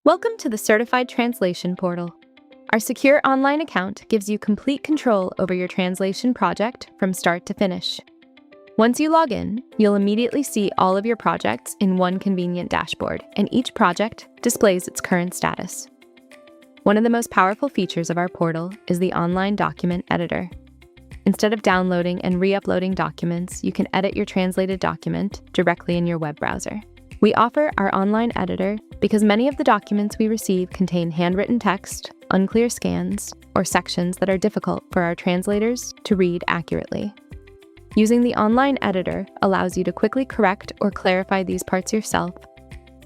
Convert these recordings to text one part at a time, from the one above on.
Welcome to the Certified Translation Portal. Our secure online account gives you complete control over your translation project from start to finish. Once you log in, you'll immediately see all of your projects in one convenient dashboard, and each project displays its current status. One of the most powerful features of our portal is the online document editor. Instead of downloading and re-uploading documents, you can edit your translated document directly in your web browser. We offer our online editor because many of the documents we receive contain handwritten text, unclear scans, or sections that are difficult for our translators to read accurately. Using the online editor allows you to quickly correct or clarify these parts yourself,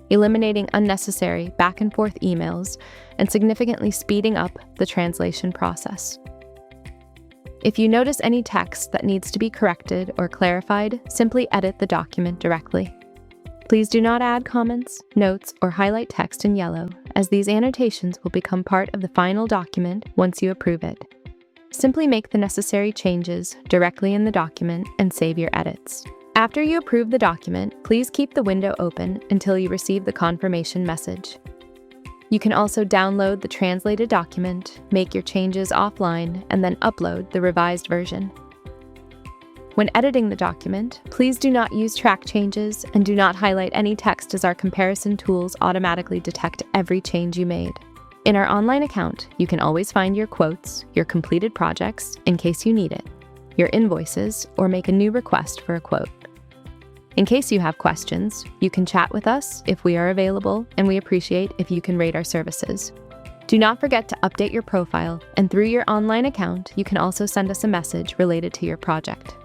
eliminating unnecessary back-and-forth emails and significantly speeding up the translation process. If you notice any text that needs to be corrected or clarified, simply edit the document directly. Please do not add comments, notes, or highlight text in yellow, as these annotations will become part of the final document once you approve it. Simply make the necessary changes directly in the document and save your edits. After you approve the document, please keep the window open until you receive the confirmation message. You can also download the translated document, make your changes offline, and then upload the revised version. When editing the document, please do not use track changes and do not highlight any text, as our comparison tools automatically detect every change you made. In our online account, you can always find your quotes, your completed projects in case you need it, your invoices, or make a new request for a quote. In case you have questions, you can chat with us if we are available, and we appreciate if you can rate our services. Do not forget to update your profile, and through your online account, you can also send us a message related to your project.